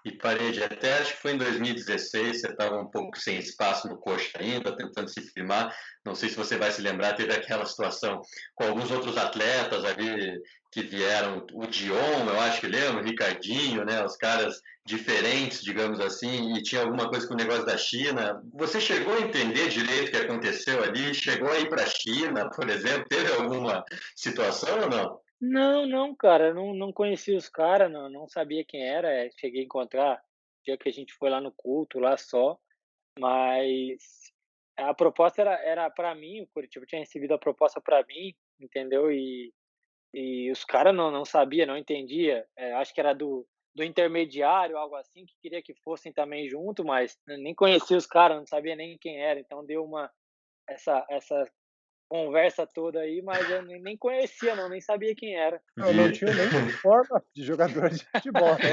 e Parede, até acho que foi em 2016, você estava um pouco sem espaço no coxa ainda, tentando se firmar. Não sei se você vai se lembrar, teve aquela situação com alguns outros atletas ali que vieram, o Dion, eu acho que lembra, o Ricardinho, né? Os caras diferentes, digamos assim, e tinha alguma coisa com o negócio da China. Você chegou a entender direito o que aconteceu ali? Chegou a ir para a China, por exemplo? Teve alguma situação ou não? Não, cara, não conhecia os caras, não sabia quem era, cheguei a encontrar no dia que a gente foi lá no culto, lá só, mas a proposta era para mim, o Curitiba tinha recebido a proposta para mim, entendeu? E os caras não sabia, não entendia, acho que era do intermediário, algo assim, que queria que fossem também junto, mas nem conhecia os caras, não sabia nem quem era, então deu essa conversa toda aí, mas eu nem conhecia não, nem sabia quem era. Não tinha nem forma de jogador de futebol, né?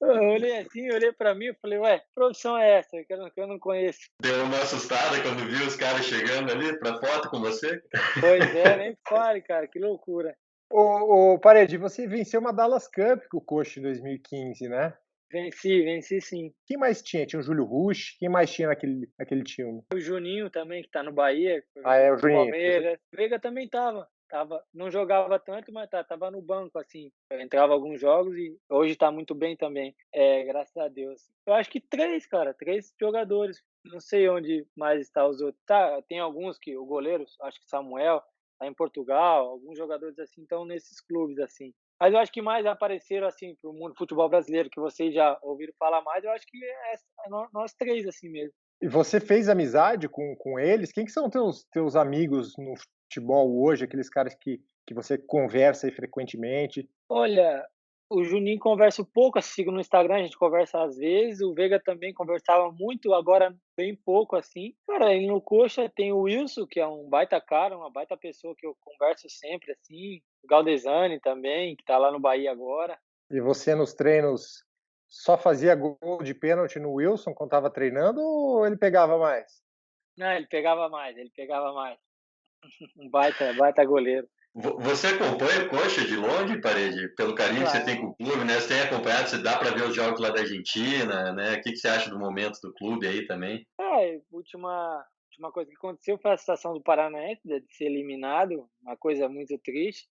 Eu olhei assim, olhei para mim e falei: "Ué, que profissão é essa que eu não conheço?". Deu uma assustada quando viu os caras chegando ali para foto com você? Pois é, nem fale, cara, que loucura. Ô Parede, você venceu uma Dallas Cup com o Coxa em 2015, né? Venci sim. Quem mais tinha? Tinha o Júlio Rush, quem mais tinha naquele time? O Juninho também, que tá no Bahia, que Ah, jogou é o no Juninho. Palmeiras. Veiga também estava. não jogava tanto, mas tava no banco, assim. Eu entrava alguns jogos e hoje tá muito bem também, graças a Deus. Eu acho que 3, cara, 3 jogadores. Não sei onde mais está os outros. Tá, tem alguns que o goleiro, acho que Samuel, tá em Portugal, alguns jogadores assim estão nesses clubes, assim. Mas eu acho que mais apareceram, assim, para o mundo do futebol brasileiro, que vocês já ouviram falar mais, eu acho que é nós 3, assim mesmo. E você fez amizade com eles? Quem que são teus amigos no futebol hoje, aqueles caras que você conversa aí frequentemente? Olha, o Juninho conversa pouco, assim, sigo no Instagram, a gente conversa às vezes, o Veiga também conversava muito, agora bem pouco, assim. Cara, aí no Coxa tem o Wilson, que é um baita cara, uma baita pessoa que eu converso sempre, assim, o Galdesani também, que tá lá no Bahia agora. E você nos treinos só fazia gol de pênalti no Wilson quando estava treinando ou ele pegava mais? Não, ele pegava mais, ele pegava mais. Um baita goleiro. Você acompanha o Coxa de longe, Parede? Pelo carinho que você tem com Claro. o clube, né? Você tem acompanhado, você dá para ver os jogos lá da Argentina, né? O que você acha do momento do clube aí também? Última coisa que aconteceu foi a situação do Paranaense, de ser eliminado, uma coisa muito triste,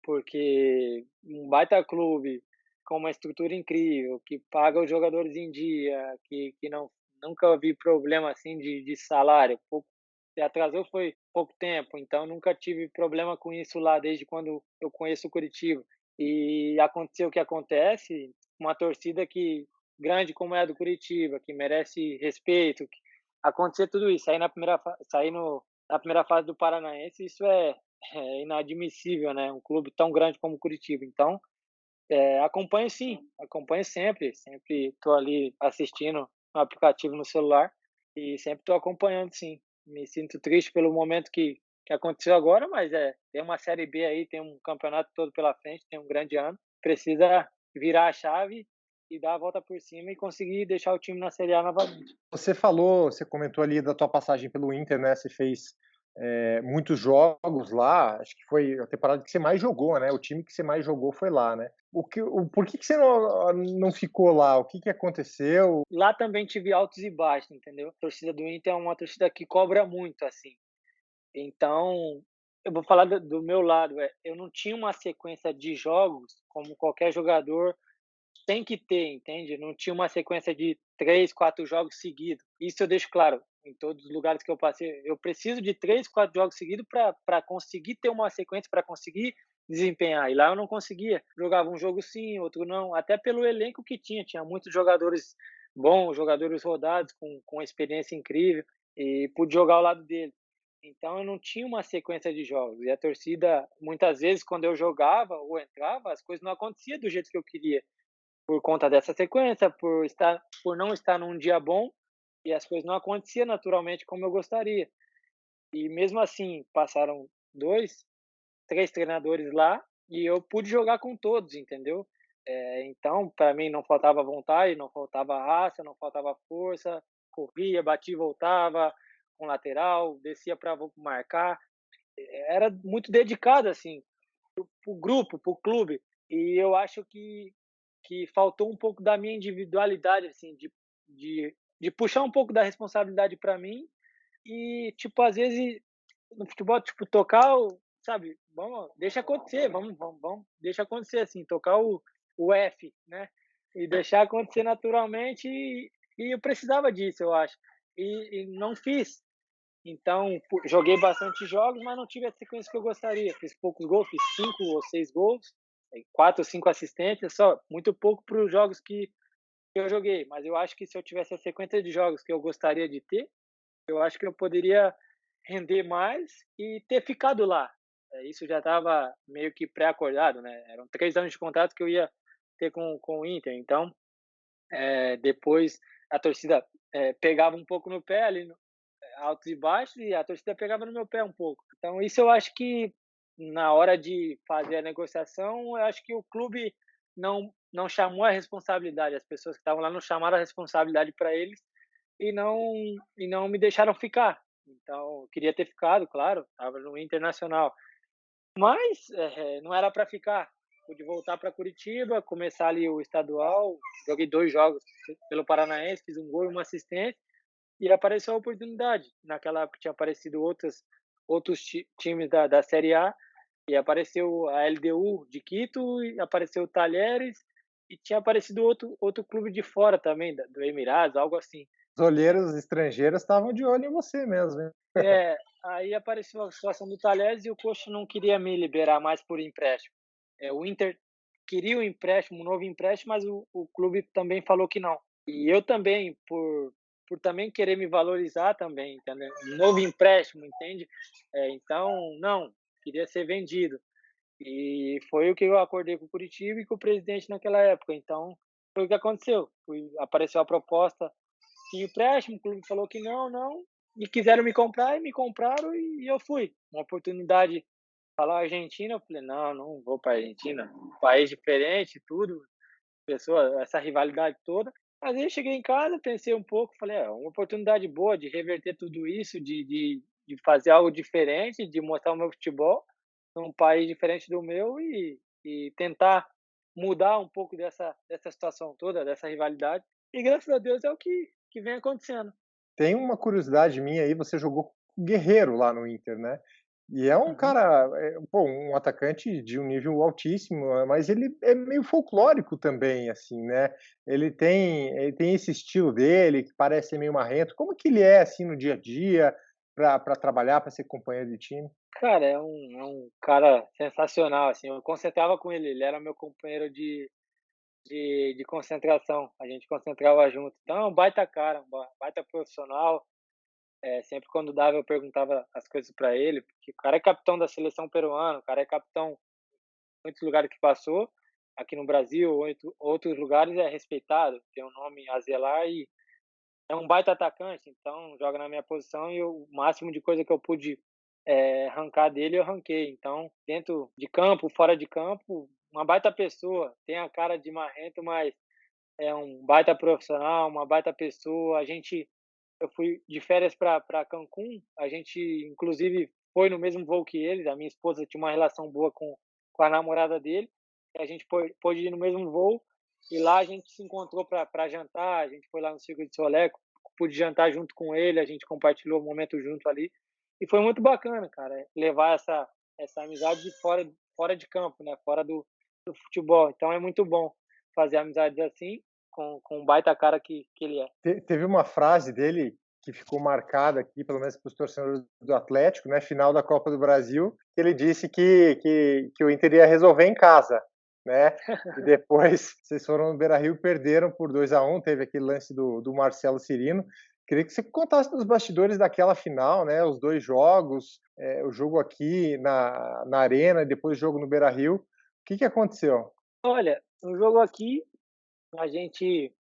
porque um baita clube com uma estrutura incrível, que paga os jogadores em dia, que não nunca vi problema assim de salário. Pouco, se atrasou foi pouco tempo, então nunca tive problema com isso lá desde quando eu conheço o Curitiba. E aconteceu o que acontece, uma torcida que grande como é a do Curitiba, que merece respeito, que acontecer tudo isso, sair na primeira fase do Paranaense, isso é inadmissível, né, um clube tão grande como o Curitiba. Então, acompanho sim, acompanho sempre estou ali assistindo no aplicativo no celular e sempre estou acompanhando sim. Me sinto triste pelo momento que aconteceu agora, mas tem uma Série B aí, tem um campeonato todo pela frente, tem um grande ano, precisa virar a chave e dar a volta por cima e conseguir deixar o time na Série A novamente. Você comentou ali da tua passagem pelo Inter, né? Você fez muitos jogos lá, acho que foi a temporada que você mais jogou, né? O time que você mais jogou foi lá, né? Por que você não ficou lá? O que aconteceu? Lá também tive altos e baixos, entendeu? A torcida do Inter é uma torcida que cobra muito, assim. Então, eu vou falar do meu lado, eu não tinha uma sequência de jogos como qualquer jogador tem que ter, entende? Não tinha uma sequência de 3, 4 jogos seguidos. Isso eu deixo claro, em todos os lugares que eu passei. Eu preciso de 3, 4 jogos seguidos para conseguir ter uma sequência, para conseguir desempenhar. E lá eu não conseguia. Jogava um jogo sim, outro não. Até pelo elenco que tinha muitos jogadores bons, jogadores rodados, com experiência incrível, e pude jogar ao lado dele. Então eu não tinha uma sequência de jogos. E a torcida, muitas vezes, quando eu jogava ou entrava, as coisas não aconteciam do jeito que eu queria por conta dessa sequência, por não estar num dia bom, e as coisas não aconteciam naturalmente como eu gostaria. E mesmo assim, passaram 2, 3 treinadores lá, e eu pude jogar com todos, entendeu. Então, para mim não faltava vontade, não faltava raça, não faltava força, corria, batia e voltava com lateral, descia para marcar. Era muito dedicado, assim, para o grupo, para o clube. E eu acho que faltou um pouco da minha individualidade, assim, de puxar um pouco da responsabilidade para mim e, tipo, às vezes, no futebol, tipo, tocar o sabe, vamos deixa acontecer, vamos deixa acontecer, assim, tocar o F, né, e deixar acontecer naturalmente e eu precisava disso, eu acho. E não fiz. Então, joguei bastante jogos, mas não tive a sequência que eu gostaria. Fiz poucos gols, fiz 5 ou 6 gols, 4 ou 5 assistências só, muito pouco para os jogos que eu joguei. Mas eu acho que se eu tivesse a sequência de jogos que eu gostaria de ter, eu acho que eu poderia render mais e ter ficado lá. Isso já estava meio que pré-acordado, né? Eram 3 anos de contrato que eu ia ter com o Inter. Então, depois a torcida pegava um pouco no pé ali, altos e baixos, e a torcida pegava no meu pé um pouco. Então isso eu acho que na hora de fazer a negociação, eu acho que o clube não chamou a responsabilidade, as pessoas que estavam lá não chamaram a responsabilidade para eles e não e não me deixaram ficar. Então, eu queria ter ficado, claro, estava no Internacional, mas, não era para ficar. Pude voltar para Curitiba, começar ali o estadual, joguei 2 jogos pelo Paranaense, fiz um gol e uma assistência, e apareceu a oportunidade. Naquela época tinha aparecido outros times da Série A, E apareceu a LDU de Quito, e apareceu o Talheres, e tinha aparecido outro clube de fora também, do Emirados, algo assim. Os olheiros estrangeiros estavam de olho em você mesmo, hein? É, aí apareceu a situação do Talheres e o Coxa não queria me liberar mais por empréstimo. O Inter queria um empréstimo, um novo empréstimo, mas o clube também falou que não. E eu também, por também querer me valorizar também, entendeu? Um novo empréstimo, entende? Então, não, queria ser vendido. E foi o que eu acordei com o Curitiba e com o presidente naquela época. Então, foi o que aconteceu. Apareceu a proposta de empréstimo, o clube falou que não, não, e quiseram me comprar e me compraram e eu fui. Uma oportunidade para a Argentina, eu falei, não, não vou para a Argentina, um país diferente, tudo, pessoa, essa rivalidade toda. Mas aí eu cheguei em casa, pensei um pouco, falei, é uma oportunidade boa de reverter tudo isso, de fazer algo diferente, de mostrar o meu futebol num país diferente do meu e tentar mudar um pouco dessa situação toda, dessa rivalidade. E graças a Deus é o que vem acontecendo. Tem uma curiosidade minha aí, você jogou com o Guerreiro lá no Inter, né? E é um Uhum. cara, pô, um atacante de um nível altíssimo, mas ele é meio folclórico também, assim, né? Ele tem esse estilo dele, que parece ser meio marrento. Como que ele é, assim, no dia a dia, para trabalhar, para ser companheiro de time? Cara, é um cara sensacional, assim, eu concentrava com ele, ele era meu companheiro de concentração, a gente concentrava junto. Então é um baita cara, baita profissional, sempre quando dava eu perguntava as coisas para ele, porque o cara é capitão da seleção peruana, o cara é capitão em muitos lugares que passou, aqui no Brasil ou em outros lugares é respeitado, tem um nome a zelar e é um baita atacante, então joga na minha posição e o máximo de coisa que eu pude, arrancar dele, eu arranquei. Então, dentro de campo, fora de campo, uma baita pessoa, tem a cara de marrento, mas é um baita profissional, uma baita pessoa. Eu fui de férias para Cancún, a gente inclusive foi no mesmo voo que ele, a minha esposa tinha uma relação boa com a namorada dele, e a gente pôde ir no mesmo voo, e lá a gente se encontrou para jantar, a gente foi lá no Circo de Soleco, pude jantar junto com ele, a gente compartilhou um momento junto ali, e foi muito bacana, cara, levar essa amizade de fora de campo, né, fora do futebol. Então é muito bom fazer amizades assim, com o baita cara que ele é. Teve uma frase dele que ficou marcada aqui, pelo menos para os torcedores do Atlético, né, final da Copa do Brasil, que ele disse que o Inter ia resolver em casa, né? E depois vocês foram no Beira-Rio e perderam por 2-1, teve aquele lance do Marcelo Cirino. Queria que você contasse dos bastidores daquela final, né? Os dois jogos, o jogo aqui na Arena e depois o jogo no Beira-Rio. O que aconteceu? Olha, no jogo aqui, a gente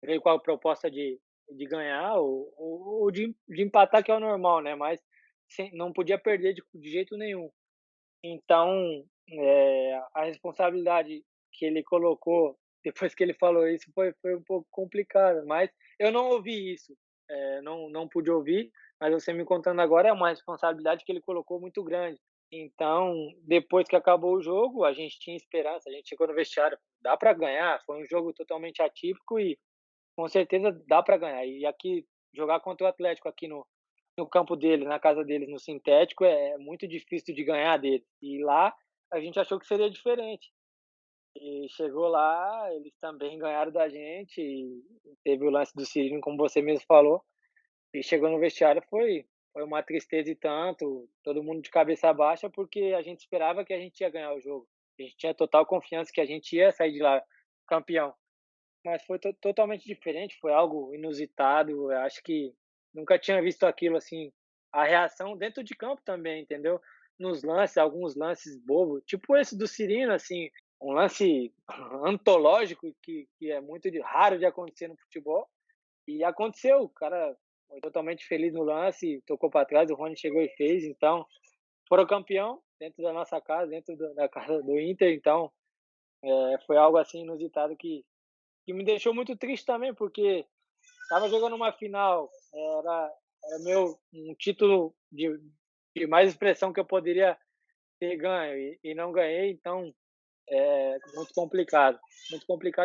veio com a proposta de ganhar ou de empatar, que é o normal, né, mas não podia perder de jeito nenhum. Então, a responsabilidade que ele colocou depois que ele falou isso foi um pouco complicada, mas eu não ouvi isso, não pude ouvir, mas você me contando agora é uma responsabilidade que ele colocou muito grande. Então, depois que acabou o jogo, a gente tinha esperança, a gente chegou no vestiário, dá para ganhar, foi um jogo totalmente atípico e com certeza dá para ganhar. E aqui, jogar contra o Atlético aqui no campo deles, na casa deles, no sintético, é muito difícil de ganhar deles. E lá a gente achou que seria diferente. E chegou lá, eles também ganharam da gente, e teve o lance do Cirino, como você mesmo falou, e chegou no vestiário foi uma tristeza e tanto, todo mundo de cabeça baixa, porque a gente esperava que a gente ia ganhar o jogo. A gente tinha total confiança que a gente ia sair de lá campeão. Mas foi totalmente diferente, foi algo inusitado, eu acho que nunca tinha visto aquilo, assim, a reação dentro de campo também, entendeu? Nos lances, alguns lances bobos, tipo esse do Cirino, assim, um lance antológico que é muito raro de acontecer no futebol, e aconteceu, o cara foi totalmente feliz no lance, tocou para trás, o Rony chegou e fez, então, foram campeão dentro da nossa casa, dentro da casa do Inter, então, foi algo, assim, inusitado que me deixou muito triste também, porque estava jogando uma final, era meu um título de mais expressão que eu poderia ter ganho e não ganhei, então é muito complicado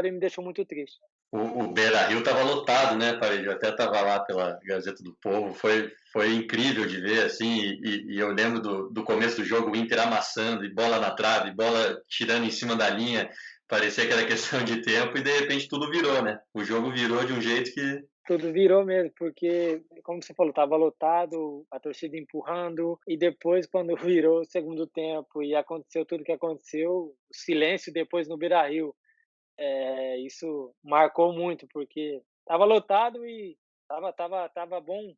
e me deixou muito triste. O Beira-Rio estava lotado, né, Paredes? Eu até estava lá pela Gazeta do Povo, foi incrível de ver, assim, e eu lembro do começo do jogo, o Inter amassando, e bola na trave, bola tirando em cima da linha, parecia que era questão de tempo, e de repente tudo virou, né? O jogo virou de um jeito que... Tudo virou mesmo, porque, como você falou, estava lotado, a torcida empurrando, e depois, quando virou o segundo tempo e aconteceu tudo que aconteceu, o silêncio depois no Beira-Rio, isso marcou muito, porque estava lotado e tava bom,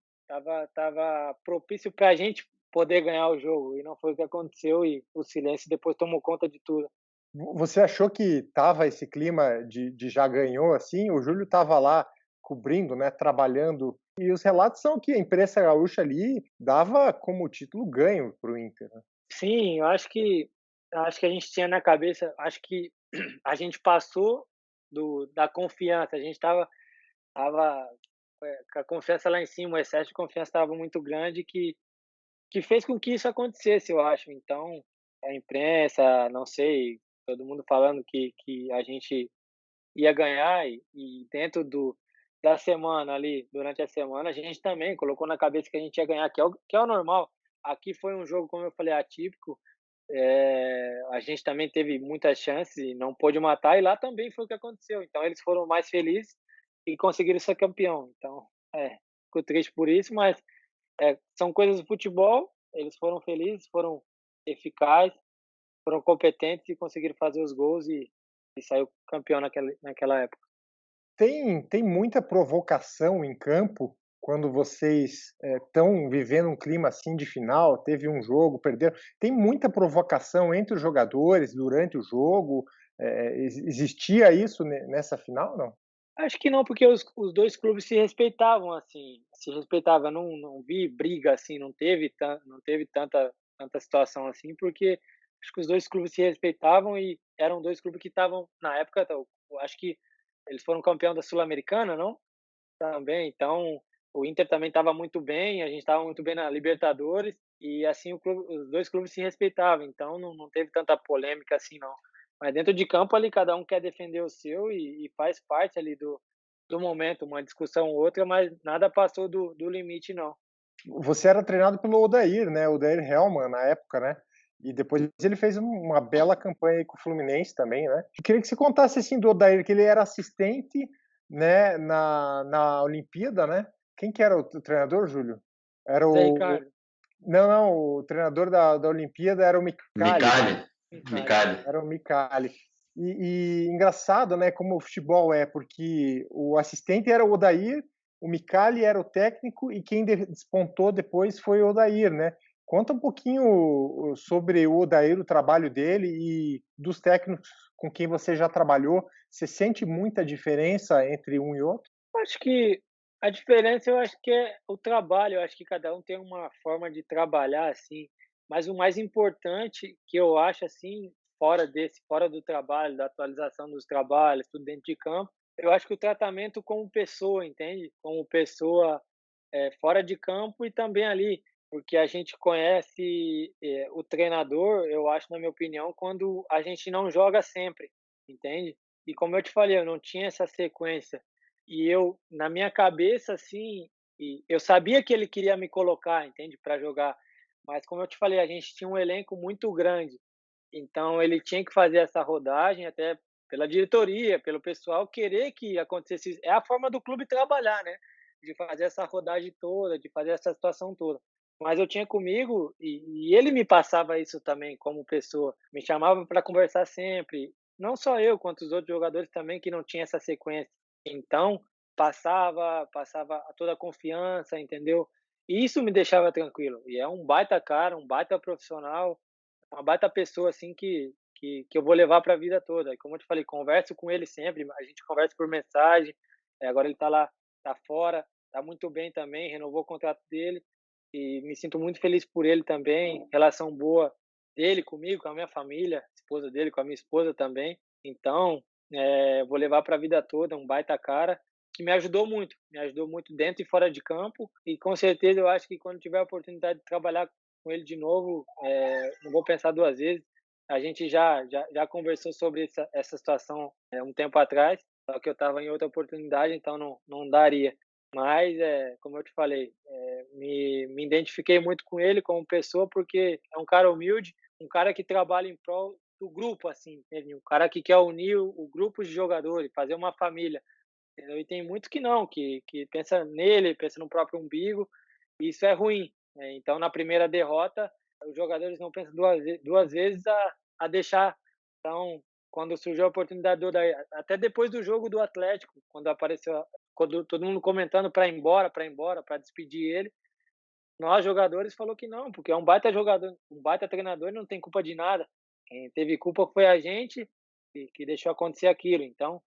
tava propício para a gente poder ganhar o jogo, e não foi o que aconteceu, e o silêncio depois tomou conta de tudo. Você achou que tava esse clima de já ganhou, assim? O Júlio estava lá cobrindo, né, trabalhando, e os relatos são que a imprensa gaúcha ali dava como título ganho para o Inter, né? Sim, eu acho que a gente tinha na cabeça, acho que a gente passou da confiança, a gente estava com a confiança lá em cima, o excesso de confiança estava muito grande que fez com que isso acontecesse, eu acho. Então, a imprensa, não sei, todo mundo falando que a gente ia ganhar e dentro da semana ali, durante a semana, a gente também colocou na cabeça que a gente ia ganhar, que é o normal. Aqui foi um jogo, como eu falei, atípico, a gente também teve muitas chances e não pôde matar, e lá também foi o que aconteceu. Então eles foram mais felizes e conseguiram ser campeão. Então, fico triste por isso, mas são coisas do futebol. Eles foram felizes, foram eficazes, foram competentes e conseguiram fazer os gols e saiu campeão naquela época. Tem muita provocação em campo quando vocês estão vivendo um clima assim de final, teve um jogo, perderam. Tem muita provocação entre os jogadores durante o jogo? Existia isso nessa final, não? Acho que não, porque os 2 clubes se respeitavam, assim, se respeitavam. Não vi briga, assim, não teve tanta situação assim, porque acho que os 2 clubes se respeitavam e eram 2 clubes que estavam na época, eu acho que eles foram campeão da Sul-Americana, não? Também, então, o Inter também estava muito bem, a gente estava muito bem na Libertadores, e assim os 2 clubes se respeitavam, então não teve tanta polêmica assim não. Mas dentro de campo ali cada um quer defender o seu e faz parte ali do momento, uma discussão ou outra, mas nada passou do limite não. Você era treinado pelo Odair, né? Odair Hellmann na época, né? E depois ele fez uma bela campanha aí com o Fluminense também, né? Eu queria que você contasse assim do Odair, que ele era assistente, né, na Olimpíada, né? Quem que era o treinador, Júlio? Era Zé o Ricardo, não, o treinador da Olimpíada era o Micali, Micali, Ricardo. Micali. era o Micali. E engraçado, né, como o futebol é, porque o assistente era o Odair, o Micali era o técnico e quem despontou depois foi o Odair, né? Conta um pouquinho sobre o Odair, o trabalho dele e dos técnicos com quem você já trabalhou. Você sente muita diferença entre um e outro? Acho que a diferença eu acho que é o trabalho, eu acho que cada um tem uma forma de trabalhar, assim, mas o mais importante que eu acho, assim, fora do trabalho, da atualização dos trabalhos, tudo dentro de campo, eu acho que o tratamento como pessoa, entende? Como pessoa, fora de campo e também ali, porque a gente conhece, o treinador, eu acho, na minha opinião, quando a gente não joga sempre, entende? E como eu te falei, eu não tinha essa sequência e eu, na minha cabeça, assim, e eu sabia que ele queria me colocar, entende, para jogar, mas como eu te falei, a gente tinha um elenco muito grande, então ele tinha que fazer essa rodagem, até pela diretoria, pelo pessoal querer que acontecesse. É a forma do clube trabalhar, né? De fazer essa rodagem toda, de fazer essa situação toda. Mas eu tinha comigo e ele me passava isso também como pessoa, me chamava para conversar sempre. Não só eu, quanto os outros jogadores também que não tinham essa sequência. Então, passava toda a confiança, entendeu? E isso me deixava tranquilo. E é um baita cara, um baita profissional, uma baita pessoa, assim, que eu vou levar para a vida toda. E como eu te falei, converso com ele sempre, a gente conversa por mensagem, agora ele tá lá, tá fora, tá muito bem também, renovou o contrato dele, e me sinto muito feliz por ele também, relação boa dele comigo, com a minha família, esposa dele com a minha esposa também. Então, vou levar para a vida toda, um baita cara, que me ajudou muito dentro e fora de campo, e com certeza eu acho que quando tiver a oportunidade de trabalhar com ele de novo, não vou pensar 2 vezes. A gente já conversou sobre essa situação, um tempo atrás, só que eu estava em outra oportunidade, então não daria. Mas, como eu te falei, me identifiquei muito com ele como pessoa, porque é um cara humilde, um cara que trabalha em prol do grupo, assim, entende? Um cara que quer unir o grupo de jogadores, fazer uma família, entendeu? E tem muitos que não, que pensa nele, pensa no próprio umbigo, e isso é ruim, né? Então, na primeira derrota, os jogadores não pensam duas vezes a deixar. Então, quando surgiu a oportunidade do até depois do jogo do Atlético, quando apareceu, quando todo mundo comentando para ir embora, para despedir ele, nós jogadores falou que não, porque é um baita jogador, um baita treinador e não tem culpa de nada. Quem teve culpa foi a gente que deixou acontecer aquilo. Então,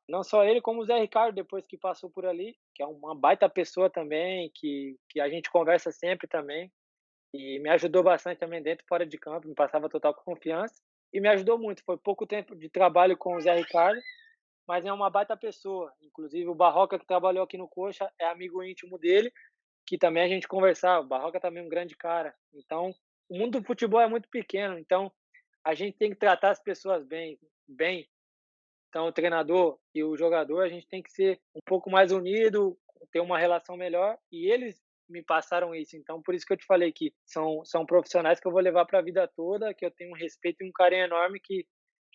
não só ele, como o Zé Ricardo, depois que passou por ali, que é uma baita pessoa também, que a gente conversa sempre também, e me ajudou bastante também dentro e fora de campo, me passava total confiança e me ajudou muito. Foi pouco tempo de trabalho com o Zé Ricardo, mas é uma baita pessoa. Inclusive o Barroca, que trabalhou aqui no Coxa, é amigo íntimo dele, que também a gente conversava. O Barroca também é um grande cara. Então, o mundo do futebol é muito pequeno, então a gente tem que tratar as pessoas bem. Então, o treinador e o jogador, a gente tem que ser um pouco mais unido, ter uma relação melhor, e eles me passaram isso. Então, por isso que eu te falei que são profissionais que eu vou levar para a vida toda, que eu tenho um respeito e um carinho enorme, que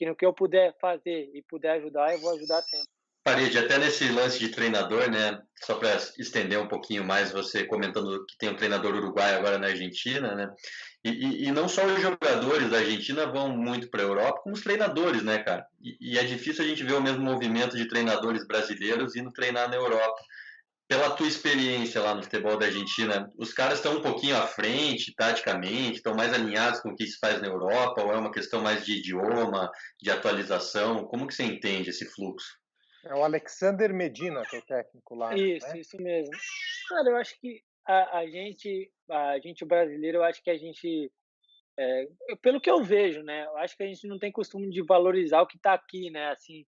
no que eu puder fazer e puder ajudar, eu vou ajudar sempre. Parede, até nesse lance de treinador, né? Só para estender um pouquinho mais, você comentando que tem um treinador uruguaio agora na Argentina, né? E não só os jogadores da Argentina vão muito para a Europa, como os treinadores, né, cara? E é difícil a gente ver o mesmo movimento de treinadores brasileiros indo treinar na Europa. Pela tua experiência lá no futebol da Argentina, os caras estão um pouquinho à frente, taticamente, estão mais alinhados com o que se faz na Europa, ou é uma questão mais de idioma, de atualização? Como que você entende esse fluxo? É o Alexander Medina, que é o técnico lá, né? Isso mesmo. Cara, eu acho que a gente brasileiro, eu acho que a gente, pelo que eu vejo, né, eu acho que a gente não tem costume de valorizar o que está aqui, né, assim,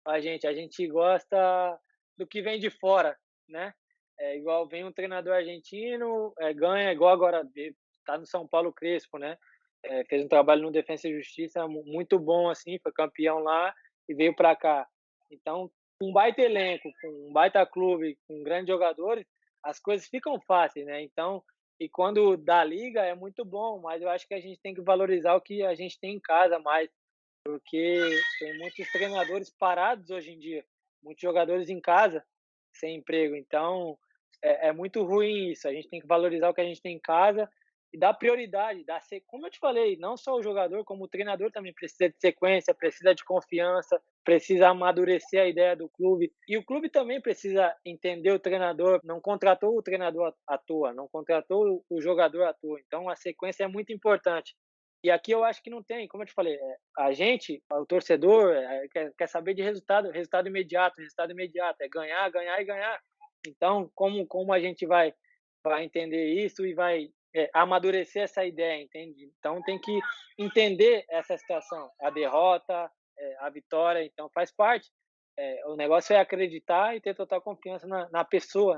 a gente gosta do que vem de fora, né? É igual vem um treinador argentino, ganha, igual agora tá no São Paulo Crespo, né? Fez um trabalho no Defensa e Justiça muito bom, assim, foi campeão lá e veio para cá. Então, com um baita elenco, com um baita clube, com grandes jogadores, as coisas ficam fáceis, né? Então, e quando dá liga é muito bom, mas eu acho que a gente tem que valorizar o que a gente tem em casa mais, porque tem muitos treinadores parados hoje em dia, muitos jogadores em casa sem emprego. Então, é muito ruim isso. A gente tem que valorizar o que a gente tem em casa e dar prioridade, como eu te falei, não só o jogador, como o treinador também precisa de sequência, precisa de confiança, precisa amadurecer a ideia do clube. E o clube também precisa entender o treinador, não contratou o treinador à toa, não contratou o jogador à toa. Então, a sequência é muito importante. E aqui eu acho que não tem, como eu te falei, a gente, o torcedor, quer saber de resultado imediato, é ganhar, ganhar e ganhar. Então, como a gente vai entender isso e vai amadurecer essa ideia, entende? Então, tem que entender essa situação, a derrota, a vitória, então faz parte. O negócio é acreditar e ter total confiança na pessoa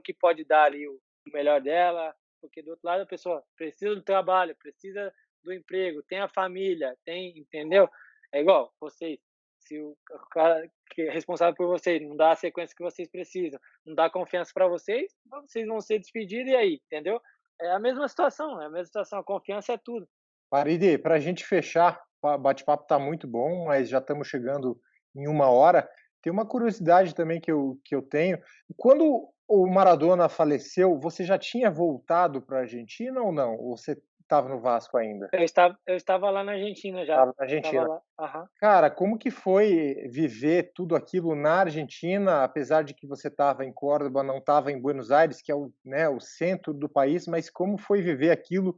que pode dar ali o melhor dela, porque do outro lado a pessoa precisa do trabalho, precisa do emprego, tem a família, entendeu? É igual vocês, se o cara que é responsável por vocês não dá a sequência que vocês precisam, não dá confiança para vocês vão ser despedidos e aí, entendeu? É a mesma situação, a confiança é tudo. Paride, para a gente fechar, o bate-papo está muito bom, mas já estamos chegando em 1 hora. Tem uma curiosidade também que eu tenho. Quando o Maradona faleceu, você já tinha voltado para a Argentina ou não? Ou você estava no Vasco ainda? Eu estava lá na Argentina já, Estava na estava Argentina. lá, aham. Cara, como que foi viver tudo aquilo na Argentina, apesar de que você estava em Córdoba, não estava em Buenos Aires, que é o, né, o centro do país, mas como foi viver aquilo?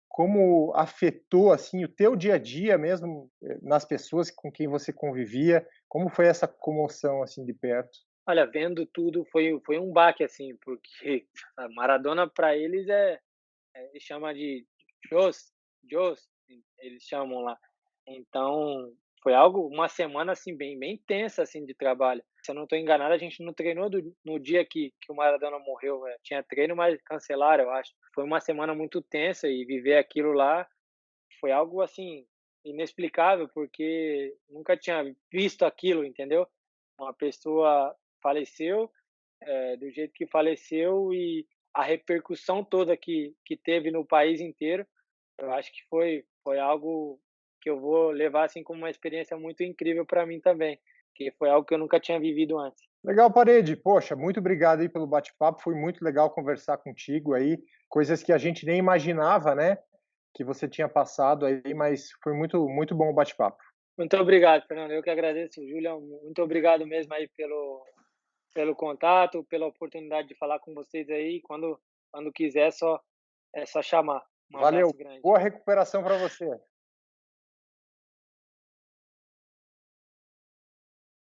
Como afetou, assim, o teu dia a dia mesmo, nas pessoas com quem você convivia? Como foi essa comoção, assim, de perto? Olha, vendo tudo foi um baque, assim, porque a Maradona para eles eles chamam de Dios, Dios, eles chamam lá. Então, foi uma semana, assim, bem tensa, assim, de trabalho. Se eu não estou enganado, a gente não treinou no dia que o Maradona morreu, tinha treino, mas cancelaram, eu acho. Foi uma semana muito tensa e viver aquilo lá foi algo, assim, inexplicável, porque nunca tinha visto aquilo, entendeu? uma pessoa faleceu, do jeito que faleceu e a repercussão toda que teve no país inteiro, eu acho que foi algo que eu vou levar, assim, como uma experiência muito incrível para mim também, que foi algo que eu nunca tinha vivido antes. Legal, Parede. Poxa, muito obrigado aí pelo bate-papo. Foi muito legal conversar contigo aí, coisas que a gente nem imaginava, né, que você tinha passado aí, mas foi muito, muito bom o bate-papo. Muito obrigado, Fernando, eu que agradeço, Julião, muito obrigado mesmo aí pelo contato, pela oportunidade de falar com vocês aí, quando quiser é só chamar. Um Valeu. abraço grande. Boa recuperação para você.